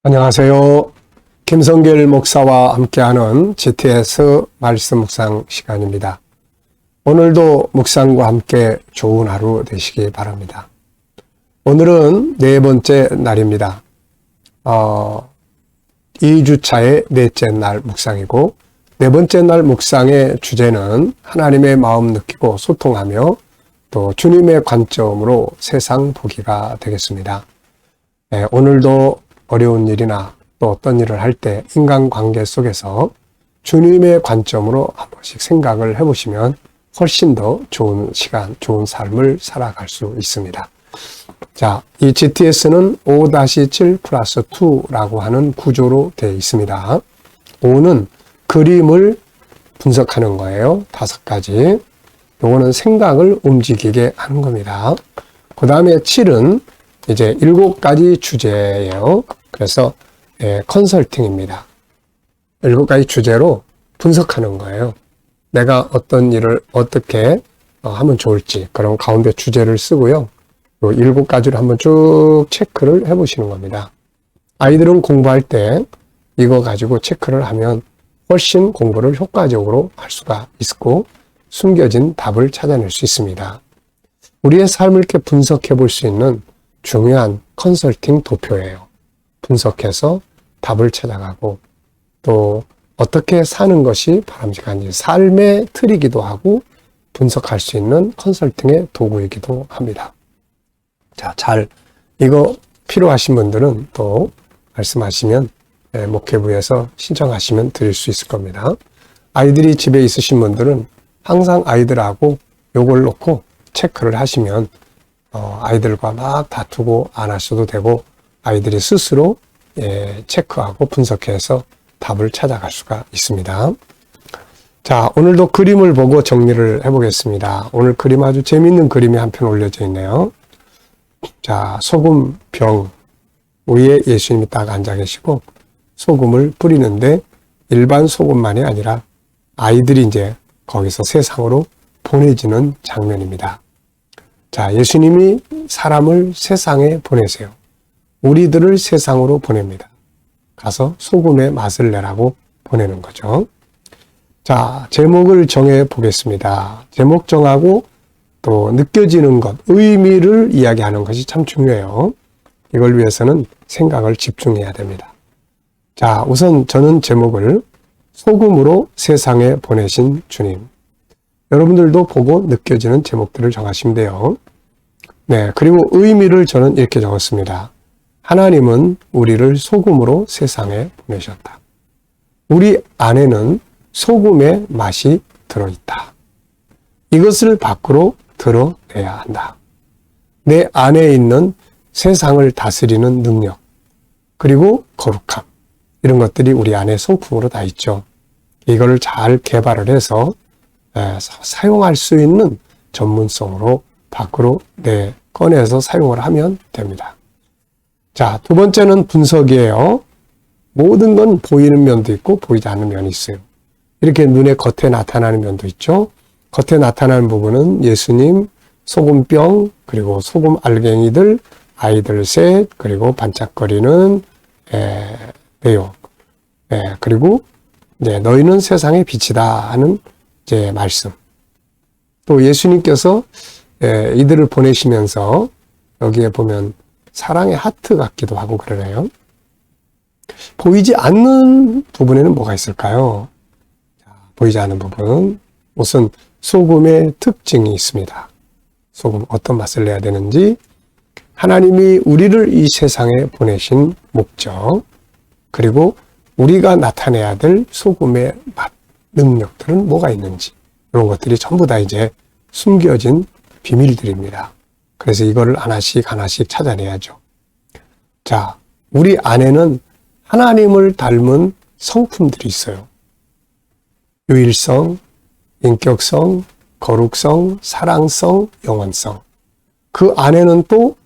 안녕하세요. 김성길 목사와 함께하는 GTS 말씀 묵상 시간입니다. 오늘도 묵상과 함께 좋은 하루 되시기 바랍니다. 오늘은 네 번째 날입니다. 2주차의 넷째 날 묵상이고, 네 번째 날 묵상의 주제는 하나님의 마음 느끼고 소통하며 또 주님의 관점으로 세상 보기가 되겠습니다. 오늘도 어려운 일이나 또 어떤 일을 할 때 인간관계 속에서 주님의 관점으로 한 번씩 생각을 해보시면 훨씬 더 좋은 시간, 좋은 삶을 살아갈 수 있습니다. 자, 이 GTS는 5-7+2라고 하는 구조로 되어 있습니다. 5는 그림을 분석하는 거예요. 5가지. 요거는 생각을 움직이게 하는 겁니다. 그 다음에 7은 이제 7가지 주제예요. 그래서 컨설팅입니다. 7가지 주제로 분석하는 거예요. 내가 어떤 일을 어떻게 하면 좋을지 그런 가운데 주제를 쓰고요. 요 7가지로 한번 쭉 체크를 해보시는 겁니다. 아이들은 공부할 때 이거 가지고 체크를 하면 훨씬 공부를 효과적으로 할 수가 있고 숨겨진 답을 찾아낼 수 있습니다. 우리의 삶을 이렇게 분석해 볼 수 있는 중요한 컨설팅 도표예요. 분석해서 답을 찾아가고 또 어떻게 사는 것이 바람직한지 삶의 틀이기도 하고 분석할 수 있는 컨설팅의 도구이기도 합니다. 자, 이거 필요하신 분들은 또 말씀하시면 목회부에서 신청하시면 드릴 수 있을 겁니다. 아이들이 집에 있으신 분들은 항상 아이들하고 요걸 놓고 체크를 하시면 아이들과 막 다투고 안 하셔도 되고 아이들이 스스로 체크하고 분석해서 답을 찾아갈 수가 있습니다. 자, 오늘도 그림을 보고 정리를 해보겠습니다. 오늘 그림 아주 재미있는 그림이 한 편 올려져 있네요. 자, 소금병 위에 예수님이 딱 앉아 계시고 소금을 뿌리는데 일반 소금만이 아니라 아이들이 이제 거기서 세상으로 보내지는 장면입니다. 자, 예수님이 사람을 세상에 보내세요. 우리들을 세상으로 보냅니다. 가서 소금의 맛을 내라고 보내는 거죠. 자, 제목을 정해 보겠습니다. 제목 정하고 또 느껴지는 것, 의미를 이야기하는 것이 참 중요해요. 이걸 위해서는 생각을 집중해야 됩니다. 자, 우선 저는 제목을 소금으로 세상에 보내신 주님. 여러분들도 보고 느껴지는 제목들을 정하시면 돼요. 네, 그리고 의미를 저는 이렇게 적었습니다. 하나님은 우리를 소금으로 세상에 보내셨다. 우리 안에는 소금의 맛이 들어있다. 이것을 밖으로 드러내야 한다. 내 안에 있는 세상을 다스리는 능력, 그리고 거룩함, 이런 것들이 우리 안에 성품으로 다 있죠. 이거를 잘 개발을 해서 사용할 수 있는 전문성으로 밖으로 꺼내서 사용을 하면 됩니다. 자, 두 번째는 분석이에요. 모든 건 보이는 면도 있고 보이지 않는 면이 있어요. 이렇게 눈에 겉에 나타나는 면도 있죠. 겉에 나타나는 부분은 예수님, 소금병, 그리고 소금 알갱이들, 아이들 셋, 그리고 반짝거리는 내용, 그리고 너희는 세상의 빛이다 하는 이제 말씀. 또 예수님께서 이들을 보내시면서 여기에 보면 사랑의 하트 같기도 하고 그러네요. 보이지 않는 부분에는 뭐가 있을까요? 보이지 않는 부분. 우선 소금의 특징이 있습니다. 소금 어떤 맛을 내야 되는지, 하나님이 우리를 이 세상에 보내신 목적, 그리고 우리가 나타내야 될 소금의 맛, 능력들은 뭐가 있는지, 이런 것들이 전부 다 이제 숨겨진 비밀들입니다. 그래서 이거를 하나씩 찾아내야죠. 자, 우리 안에는 하나님을 닮은 성품들이 있어요. 유일성, 인격성, 거룩성, 사랑성, 영원성. 그 안에는 또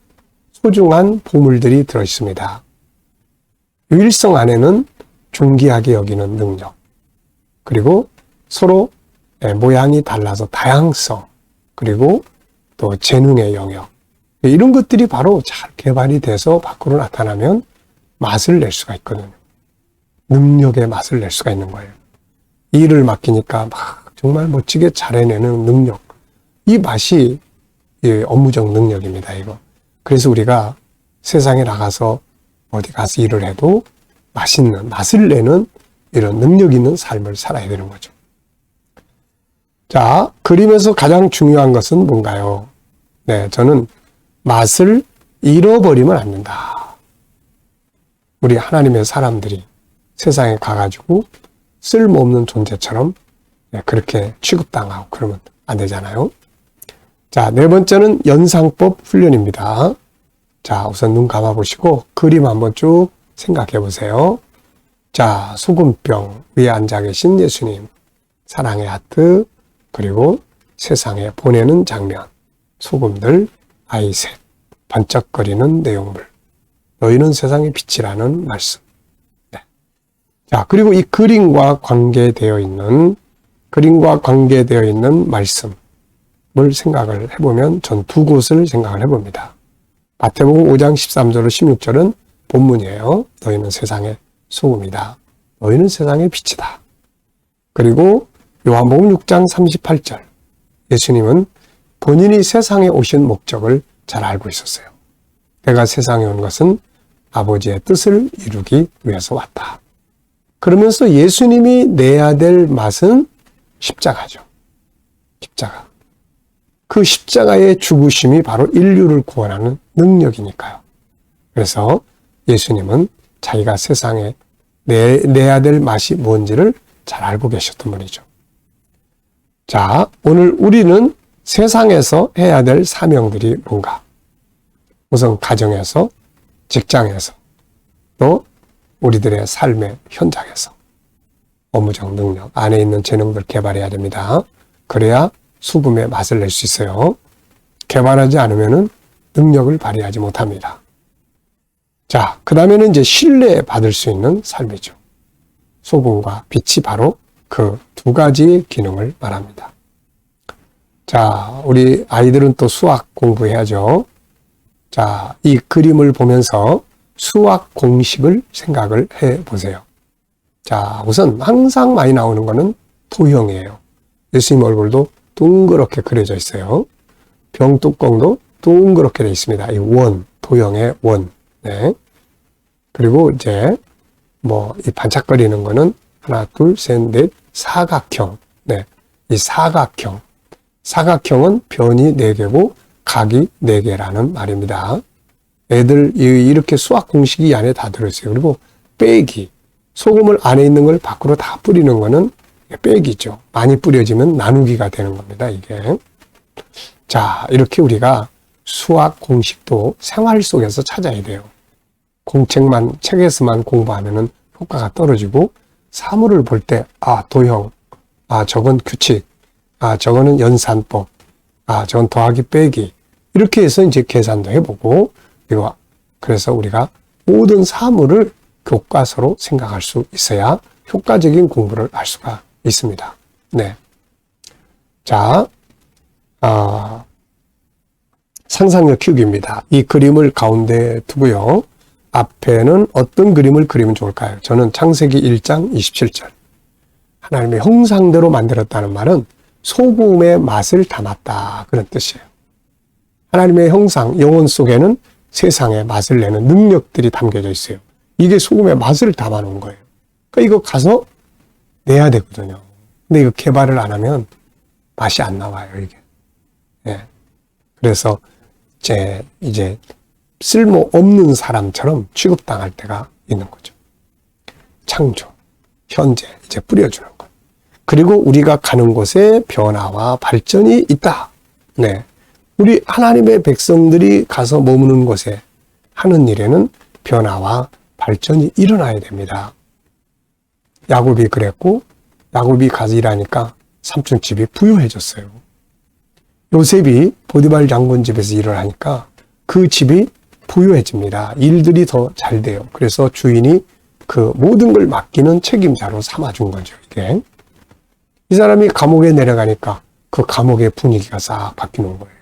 소중한 보물들이 들어있습니다. 유일성 안에는 존귀하게 여기는 능력, 그리고 서로 모양이 달라서 다양성, 그리고 또 재능의 영역, 이런 것들이 바로 잘 개발이 돼서 밖으로 나타나면 맛을 낼 수가 있거든요. 능력의 맛을 낼 수가 있는 거예요. 일을 맡기니까 막 정말 멋지게 잘 해내는 능력. 이 맛이 업무적 능력입니다, 이거. 그래서 우리가 세상에 나가서 어디 가서 일을 해도 맛있는, 맛을 내는 이런 능력 있는 삶을 살아야 되는 거죠. 자, 그림에서 가장 중요한 것은 뭔가요? 네, 저는 맛을 잃어버리면 안 된다. 우리 하나님의 사람들이 세상에 가가지고 쓸모없는 존재처럼 그렇게 취급당하고 그러면 안 되잖아요. 자, 네 번째는 연상법 훈련입니다. 자, 우선 눈 감아보시고 그림 한번 쭉 생각해 보세요. 자, 소금병 위에 앉아 계신 예수님, 사랑의 하트, 그리고 세상에 보내는 장면, 소금들, 아이 셋, 반짝거리는 내용물, 너희는 세상의 빛이라는 말씀. 네. 자, 그리고 이 그림과 관계되어 있는 말씀을 생각을 해보면 전 두 곳을 생각을 해봅니다. 마태복음 5장 13절로 16절은 본문이에요. 너희는 세상의 소금이다. 너희는 세상의 빛이다. 그리고 요한복음 6장 38절, 예수님은 본인이 세상에 오신 목적을 잘 알고 있었어요. 내가 세상에 온 것은 아버지의 뜻을 이루기 위해서 왔다. 그러면서 예수님이 내야 될 맛은 십자가죠. 십자가. 그 십자가의 죽으심이 바로 인류를 구원하는 능력이니까요. 그래서 예수님은 자기가 세상에 내야 될 맛이 뭔지를 잘 알고 계셨던 분이죠. 자, 오늘 우리는 세상에서 해야 될 사명들이 뭔가? 우선 가정에서, 직장에서, 또 우리들의 삶의 현장에서 업무적 능력, 안에 있는 재능들 개발해야 됩니다. 그래야 수금의 맛을 낼 수 있어요. 개발하지 않으면 능력을 발휘하지 못합니다. 자, 그 다음에는 이제 신뢰받을 수 있는 삶이죠. 소금과 빛이 바로 그 두 가지의 기능을 말합니다. 자, 우리 아이들은 또 수학 공부해야죠. 자, 이 그림을 보면서 수학 공식을 생각을 해 보세요. 자, 우선 항상 많이 나오는 거는 도형이에요. 예수님 얼굴도 둥그렇게 그려져 있어요. 병뚜껑도 둥그렇게 되어 있습니다. 이 원, 도형의 원. 네. 그리고 이제 이 반짝거리는 거는 하나, 둘, 셋, 넷, 사각형. 네. 이 사각형은 변이 4개고 각이 4개라는 말입니다. 애들 이렇게 수학 공식이 이 안에 다 들어있어요. 그리고 빼기. 소금을 안에 있는 걸 밖으로 다 뿌리는 거는 빼기죠. 많이 뿌려지면 나누기가 되는 겁니다, 이게. 자, 이렇게 우리가 수학 공식도 생활 속에서 찾아야 돼요. 책에서만 공부하면은 효과가 떨어지고, 사물을 볼 때, 도형, 저건 규칙, 저거는 연산법, 저건 더하기 빼기. 이렇게 해서 이제 계산도 해보고, 그래서 우리가 모든 사물을 교과서로 생각할 수 있어야 효과적인 공부를 할 수가 있습니다. 네. 자, 상상력 키우기입니다. 이 그림을 가운데 두고요. 앞에는 어떤 그림을 그리면 좋을까요? 저는 창세기 1장 27절. 하나님의 형상대로 만들었다는 말은 소금의 맛을 담았다. 그런 뜻이에요. 하나님의 형상, 영혼 속에는 세상의 맛을 내는 능력들이 담겨져 있어요. 이게 소금의 맛을 담아놓은 거예요. 그러니까 이거 가서 내야 되거든요. 근데 이거 개발을 안 하면 맛이 안 나와요, 이게. 예. 그래서 이제 쓸모없는 사람처럼 취급당할 때가 있는 거죠. 창조, 현재, 이제 뿌려주는 것. 그리고 우리가 가는 곳에 변화와 발전이 있다. 네. 우리 하나님의 백성들이 가서 머무는 곳에 하는 일에는 변화와 발전이 일어나야 됩니다. 야곱이 그랬고, 야곱이 가서 일하니까 삼촌 집이 부유해졌어요. 요셉이 보디발 장군 집에서 일을 하니까 그 집이 부유해집니다. 일들이 더 잘 돼요. 그래서 주인이 그 모든 걸 맡기는 책임자로 삼아준 거죠, 이게. 이 사람이 감옥에 내려가니까 그 감옥의 분위기가 싹 바뀌는 거예요.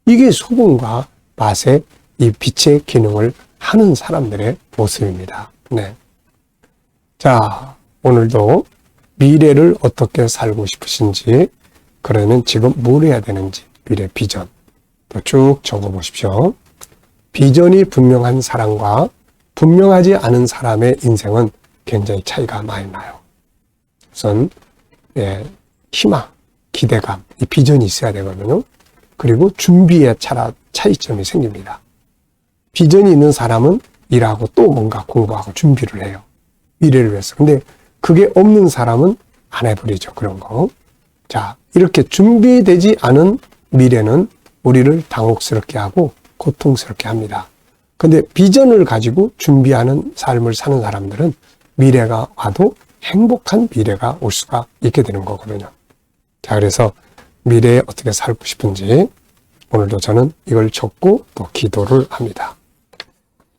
이게 소금과 맛의 이 빛의 기능을 하는 사람들의 모습입니다. 네. 자, 오늘도 미래를 어떻게 살고 싶으신지, 그러면 지금 뭘 해야 되는지, 미래 비전 또 쭉 적어 보십시오. 비전이 분명한 사람과 분명하지 않은 사람의 인생은 굉장히 차이가 많이 나요. 우선 희망, 기대감, 이 비전이 있어야 되거든요. 그리고 준비에 차이점이 생깁니다. 비전이 있는 사람은 일하고 또 뭔가 공부하고 준비를 해요. 미래를 위해서. 근데 그게 없는 사람은 안 해버리죠. 그런 거. 자, 이렇게 준비되지 않은 미래는 우리를 당혹스럽게 하고 고통스럽게 합니다. 근데 비전을 가지고 준비하는 삶을 사는 사람들은 미래가 와도 행복한 미래가 올 수가 있게 되는 거거든요. 자, 그래서 미래에 어떻게 살고 싶은지 오늘도 저는 이걸 적고 또 기도를 합니다.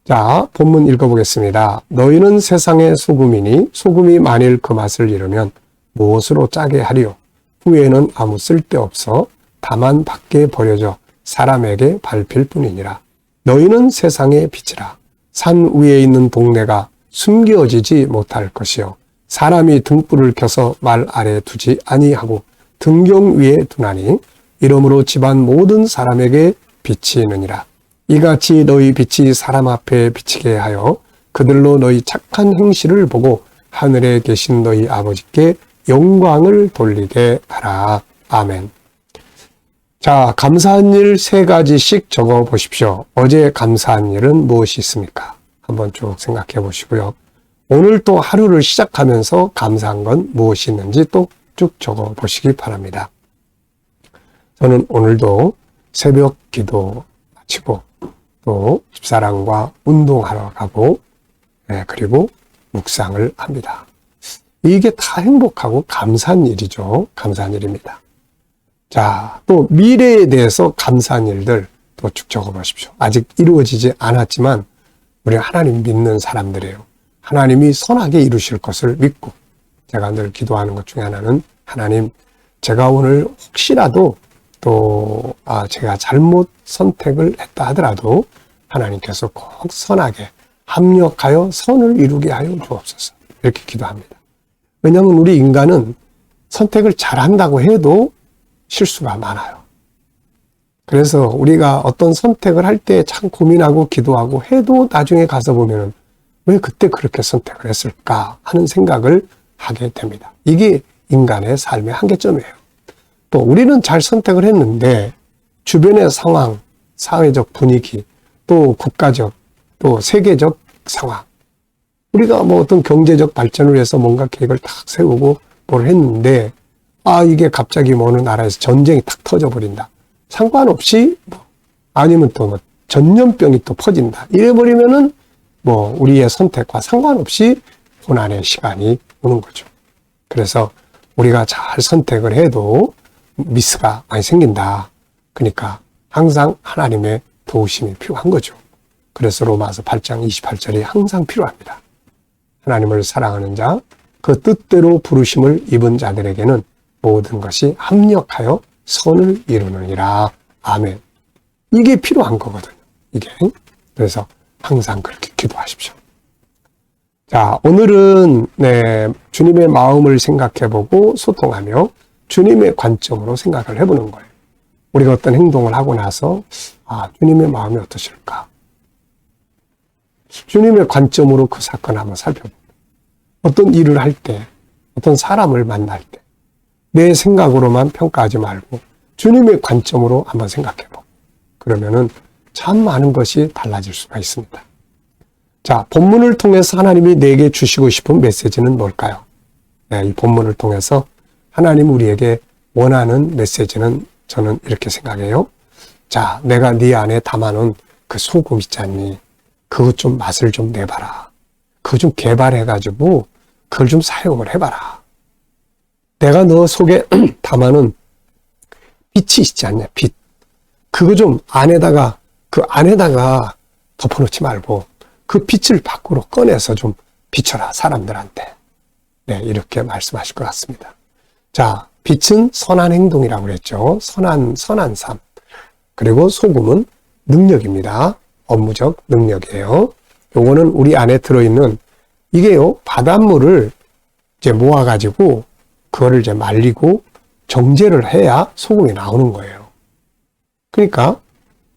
자, 본문 읽어보겠습니다. 너희는 세상의 소금이니 소금이 만일 그 맛을 잃으면 무엇으로 짜게 하리요? 후에는 아무 쓸데없어 다만 밖에 버려져 사람에게 밟힐 뿐이니라. 너희는 세상의 빛이라. 산 위에 있는 동네가 숨겨지지 못할 것이요. 사람이 등불을 켜서 말 아래 두지 아니하고 등경 위에 두나니 이러므로 집안 모든 사람에게 비치느니라. 이같이 너희 빛이 사람 앞에 비치게 하여 그들로 너희 착한 행실을 보고 하늘에 계신 너희 아버지께 영광을 돌리게 하라. 아멘. 자, 감사한 일 3가지씩 적어 보십시오. 어제 감사한 일은 무엇이 있습니까? 한번 쭉 생각해 보시고요. 오늘 또 하루를 시작하면서 감사한 건 무엇이 있는지 또 쭉 적어 보시기 바랍니다. 저는 오늘도 새벽 기도 마치고 또 집사람과 운동하러 가고 그리고 묵상을 합니다. 이게 다 행복하고 감사한 일이죠. 감사한 일입니다. 자, 또 미래에 대해서 감사한 일들 또 쭉 적어 보십시오. 아직 이루어지지 않았지만 우리 하나님 믿는 사람들이에요. 하나님이 선하게 이루실 것을 믿고 제가 늘 기도하는 것 중에 하나는 하나님, 제가 오늘 혹시라도 또 제가 잘못 선택을 했다 하더라도 하나님께서 꼭 선하게 합력하여 선을 이루게 하여 주옵소서. 이렇게 기도합니다. 왜냐하면 우리 인간은 선택을 잘한다고 해도 실수가 많아요. 그래서 우리가 어떤 선택을 할 때 참 고민하고 기도하고 해도 나중에 가서 보면은 왜 그때 그렇게 선택을 했을까 하는 생각을 하게 됩니다. 이게 인간의 삶의 한계점이에요. 또 우리는 잘 선택을 했는데 주변의 상황, 사회적 분위기, 또 국가적, 또 세계적 상황, 우리가 뭐 어떤 경제적 발전을 위해서 뭔가 계획을 탁 세우고 뭘 했는데 이게 갑자기 뭐 어느 나라에서 전쟁이 탁 터져버린다. 상관없이 아니면 또 뭐 전염병이 또 퍼진다. 이래버리면은 뭐 우리의 선택과 상관없이 고난의 시간이 오는 거죠. 그래서 우리가 잘 선택을 해도 미스가 많이 생긴다. 그러니까 항상 하나님의 도우심이 필요한 거죠. 그래서 로마서 8장 28절이 항상 필요합니다. 하나님을 사랑하는 자, 그 뜻대로 부르심을 입은 자들에게는 모든 것이 합력하여 선을 이루느니라. 아멘. 이게 필요한 거거든요. 이게. 그래서 항상 그렇게 기도하십시오. 자, 오늘은 주님의 마음을 생각해보고 소통하며 주님의 관점으로 생각을 해보는 거예요. 우리가 어떤 행동을 하고 나서 주님의 마음이 어떠실까? 주님의 관점으로 그 사건을 한번 살펴보고 어떤 일을 할 때, 어떤 사람을 만날 때 내 생각으로만 평가하지 말고 주님의 관점으로 한번 생각해보고 그러면은 참 많은 것이 달라질 수가 있습니다. 자, 본문을 통해서 하나님이 내게 주시고 싶은 메시지는 뭘까요? 이 본문을 통해서 하나님 우리에게 원하는 메시지는 저는 이렇게 생각해요. 자, 내가 네 안에 담아놓은 그 소금 있지 않니? 그거 좀 맛을 좀 내봐라. 그거 좀 개발해가지고 그걸 좀 사용을 해봐라. 내가 너 속에 담아놓은 빛이 있지 않냐? 빛. 그거 좀 그 안에다가 덮어놓지 말고 그 빛을 밖으로 꺼내서 좀 비춰라, 사람들한테. 이렇게 말씀하실 것 같습니다. 자, 빛은 선한 행동이라고 그랬죠. 선한 삶. 그리고 소금은 능력입니다. 업무적 능력이에요. 요거는 우리 안에 들어있는 이게요, 바닷물을 이제 모아가지고 그거를 이제 말리고 정제를 해야 소금이 나오는 거예요. 그러니까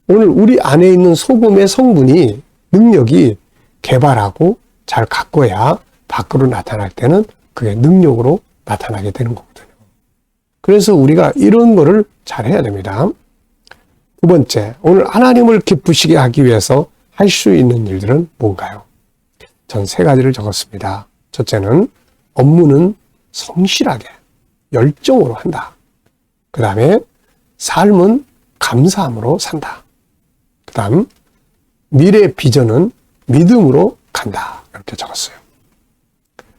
오늘 우리 안에 있는 소금의 성분이 능력이 개발하고 잘 가꿔야 밖으로 나타날 때는 그게 능력으로 나타나게 되는 거거든요. 그래서 우리가 이런 거를 잘 해야 됩니다. 두 번째, 오늘 하나님을 기쁘시게 하기 위해서 할 수 있는 일들은 뭔가요? 전 세 가지를 적었습니다. 첫째는 업무는 성실하게, 열정으로 한다. 그 다음에 삶은 감사함으로 산다. 그 다음 미래 비전은 믿음으로 간다. 이렇게 적었어요.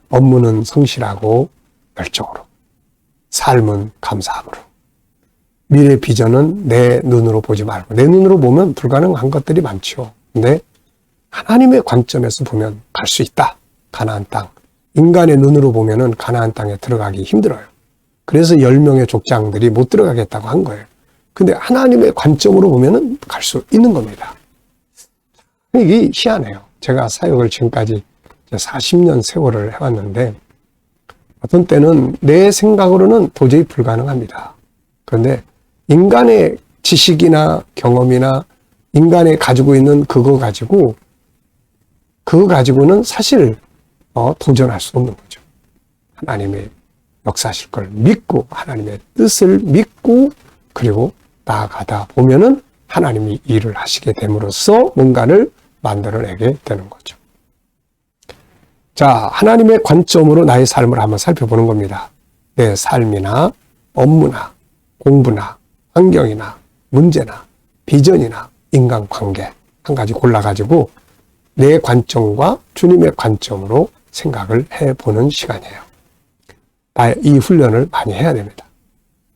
업무는 성실하고 열정으로, 삶은 감사함으로, 미래 비전은 내 눈으로 보지 말고, 내 눈으로 보면 불가능한 것들이 많죠. 근데 하나님의 관점에서 보면 갈 수 있다. 가나안 땅. 인간의 눈으로 보면은 가나안 땅에 들어가기 힘들어요. 그래서 10명의 족장들이 못 들어가겠다고 한 거예요. 근데 하나님의 관점으로 보면은 갈 수 있는 겁니다. 이게 희한해요. 제가 사역을 지금까지 40년 세월을 해왔는데 어떤 때는 내 생각으로는 도저히 불가능합니다. 그런데 인간의 지식이나 경험이나 인간이 가지고 있는 그거 가지고는 사실 도전할 수 없는 거죠. 하나님의 역사하실 걸 믿고 하나님의 뜻을 믿고 그리고 나아가다 보면은 하나님이 일을 하시게 됨으로써 뭔가를 만들어내게 되는 거죠. 자, 하나님의 관점으로 나의 삶을 한번 살펴보는 겁니다. 내 삶이나 업무나 공부나 환경이나 문제나 비전이나 인간관계 한 가지 골라가지고 내 관점과 주님의 관점으로 생각을 해보는 시간이에요. 이 훈련을 많이 해야 됩니다.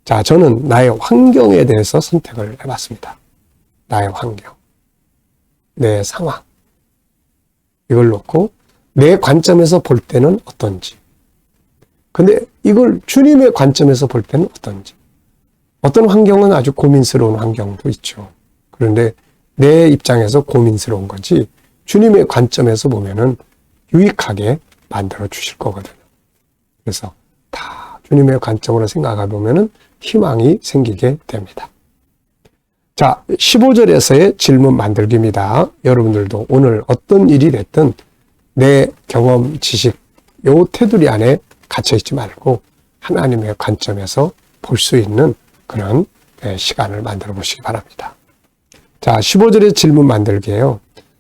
자, 저는 나의 환경에 대해서 선택을 해봤습니다. 나의 환경, 내 상황, 이걸 놓고 내 관점에서 볼 때는 어떤지. 근데 이걸 주님의 관점에서 볼 때는 어떤지. 어떤 환경은 아주 고민스러운 환경도 있죠. 그런데 내 입장에서 고민스러운 거지 주님의 관점에서 보면은 유익하게 만들어 주실 거거든요. 그래서 다 주님의 관점으로 생각해 보면은 희망이 생기게 됩니다. 자, 15절에서의 질문 만들기입니다. 여러분들도 오늘 어떤 일이 됐든 내 경험, 지식, 요 테두리 안에 갇혀있지 말고 하나님의 관점에서 볼 수 있는 그런 시간을 만들어 보시기 바랍니다. 자, 15절의 질문 만들기예요.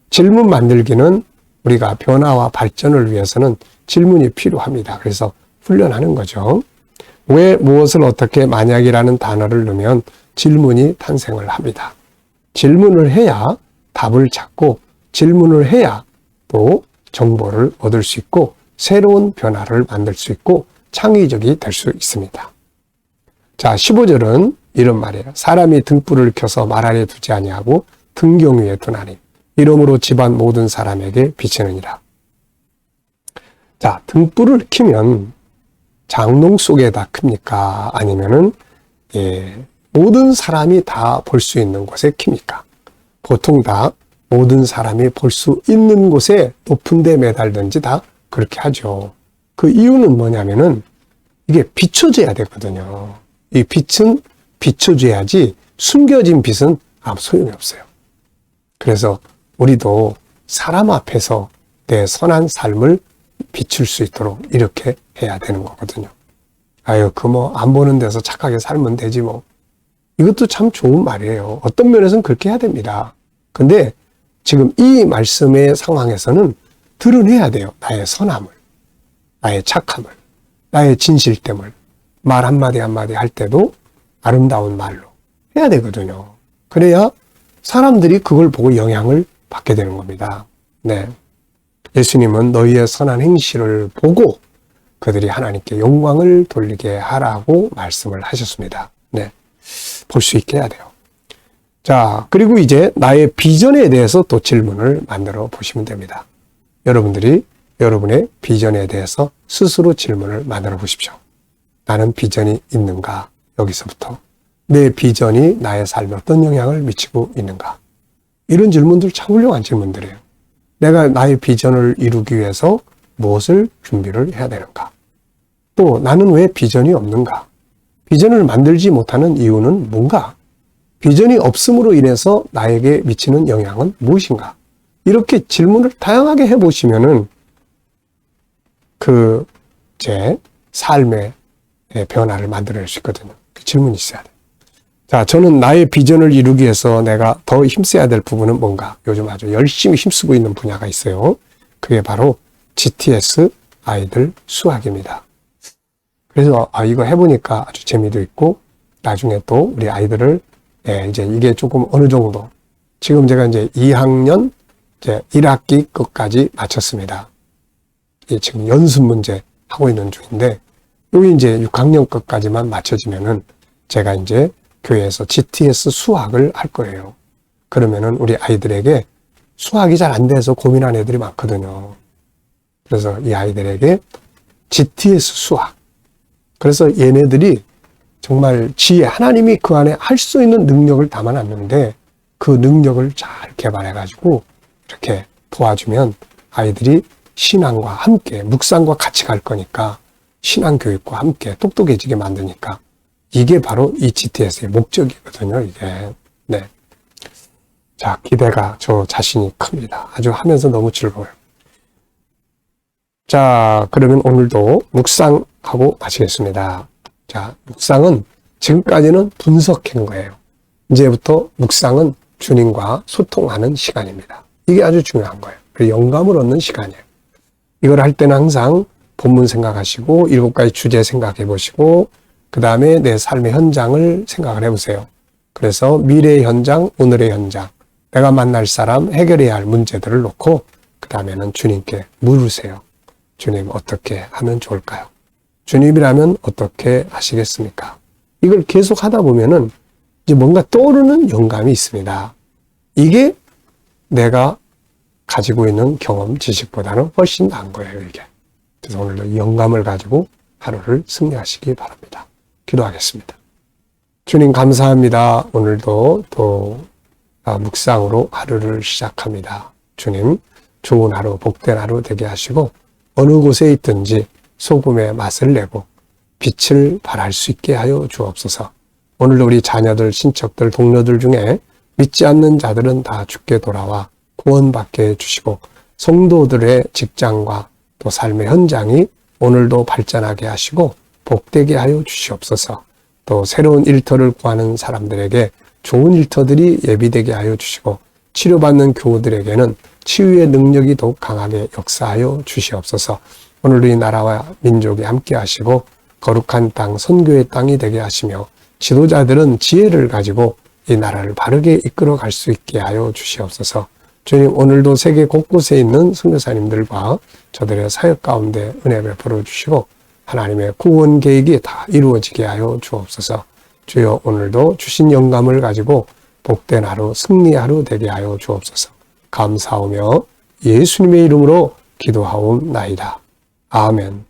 질문 만들기는 우리가 변화와 발전을 위해서는 질문이 필요합니다. 그래서 훈련하는 거죠. 왜, 무엇을, 어떻게, 만약이라는 단어를 넣으면 질문이 탄생을 합니다. 질문을 해야 답을 찾고 질문을 해야 또 정보를 얻을 수 있고 새로운 변화를 만들 수 있고 창의적이 될 수 있습니다. 자, 15절은 이런 말이에요. 사람이 등불을 켜서 말 아래 두지 아니하고 등경 위에 두나니 이러므로 집안 모든 사람에게 비치느니라. 자, 등불을 켜면 장롱 속에다 킵니까? 아니면은 모든 사람이 다 볼 수 있는 곳에 킵니까? 보통 다 모든 사람이 볼 수 있는 곳에 높은 데 매달든지 다 그렇게 하죠. 그 이유는 뭐냐면은 이게 비춰져야 되거든요. 이 빛은 비춰줘야지 숨겨진 빛은 아무 소용이 없어요. 그래서 우리도 사람 앞에서 내 선한 삶을 비출 수 있도록 이렇게 해야 되는 거거든요. 아유, 안 보는 데서 착하게 살면 되지 뭐. 이것도 참 좋은 말이에요. 어떤 면에서는 그렇게 해야 됩니다. 근데 지금 이 말씀의 상황에서는 드러내야 돼요. 나의 선함을, 나의 착함을, 나의 진실됨을 말 한마디 한마디 할 때도 아름다운 말로 해야 되거든요. 그래야 사람들이 그걸 보고 영향을 받게 되는 겁니다. 네. 예수님은 너희의 선한 행실을 보고 그들이 하나님께 영광을 돌리게 하라고 말씀을 하셨습니다. 네. 볼 수 있게 해야 돼요. 자, 그리고 이제 나의 비전에 대해서 또 질문을 만들어 보시면 됩니다. 여러분들이 여러분의 비전에 대해서 스스로 질문을 만들어 보십시오. 나는 비전이 있는가? 여기서부터. 내 비전이 나의 삶에 어떤 영향을 미치고 있는가? 이런 질문들 참 훌륭한 질문들이에요. 내가 나의 비전을 이루기 위해서 무엇을 준비를 해야 되는가? 또 나는 왜 비전이 없는가? 비전을 만들지 못하는 이유는 뭔가? 비전이 없음으로 인해서 나에게 미치는 영향은 무엇인가? 이렇게 질문을 다양하게 해보시면은 제 삶의 변화를 만들어낼 수 있거든요. 그 질문이 있어야 돼요. 자, 저는 나의 비전을 이루기 위해서 내가 더 힘써야 될 부분은 뭔가? 요즘 아주 열심히 힘쓰고 있는 분야가 있어요. 그게 바로 GTS 아이들 수학입니다. 그래서 이거 해보니까 아주 재미도 있고 나중에 또 우리 아이들을 이제 이게 조금 어느 정도 지금 제가 이제 2학년 이제 1학기 끝까지 마쳤습니다. 지금 연습 문제 하고 있는 중인데 여기 이제 6학년 끝까지만 맞춰지면은 제가 이제 교회에서 GTS 수학을 할 거예요. 그러면은 우리 아이들에게 수학이 잘 안 돼서 고민하는 애들이 많거든요. 그래서 이 아이들에게 GTS 수학. 그래서 얘네들이 정말 지혜, 하나님이 그 안에 할 수 있는 능력을 담아놨는데 그 능력을 잘 개발해가지고 이렇게 도와주면 아이들이 신앙과 함께, 묵상과 같이 갈 거니까 신앙교육과 함께 똑똑해지게 만드니까 이게 바로 이 GTS의 목적이거든요, 이게. 네. 자, 기대가 저 자신이 큽니다. 아주 하면서 너무 즐거워요. 자, 그러면 오늘도 묵상하고 마치겠습니다. 자, 묵상은 지금까지는 분석한 거예요. 이제부터 묵상은 주님과 소통하는 시간입니다. 이게 아주 중요한 거예요. 그리고 영감을 얻는 시간이에요. 이걸 할 때는 항상 본문 생각하시고 7가지 주제 생각해 보시고 그 다음에 내 삶의 현장을 생각을 해보세요. 그래서 미래의 현장, 오늘의 현장, 내가 만날 사람, 해결해야 할 문제들을 놓고 그 다음에는 주님께 물으세요. 주님 어떻게 하면 좋을까요? 주님이라면 어떻게 하시겠습니까? 이걸 계속 하다 보면은 이제 뭔가 떠오르는 영감이 있습니다. 이게 내가 가지고 있는 경험, 지식보다는 훨씬 나은 거예요, 이게. 그래서 오늘도 이 영감을 가지고 하루를 승리하시기 바랍니다. 기도하겠습니다. 주님 감사합니다. 오늘도 또 묵상으로 하루를 시작합니다. 주님, 좋은 하루, 복된 하루 되게 하시고 어느 곳에 있든지 소금의 맛을 내고 빛을 발할 수 있게 하여 주옵소서. 오늘도 우리 자녀들, 친척들, 동료들 중에 믿지 않는 자들은 다 주께 돌아와 구원받게 해주시고 성도들의 직장과 또 삶의 현장이 오늘도 발전하게 하시고 복되게 하여 주시옵소서. 또 새로운 일터를 구하는 사람들에게 좋은 일터들이 예비되게 하여 주시고 치료받는 교우들에게는 치유의 능력이 더욱 강하게 역사하여 주시옵소서. 오늘도 이 나라와 민족이 함께 하시고 거룩한 땅, 선교의 땅이 되게 하시며 지도자들은 지혜를 가지고 이 나라를 바르게 이끌어 갈 수 있게 하여 주시옵소서. 주님, 오늘도 세계 곳곳에 있는 선교사님들과 저들의 사역 가운데 은혜 베풀어 주시고 하나님의 구원 계획이 다 이루어지게 하여 주옵소서. 주여, 오늘도 주신 영감을 가지고 복된 하루, 승리 하루 되게 하여 주옵소서. 감사하며 예수님의 이름으로 기도하옵나이다. 아멘.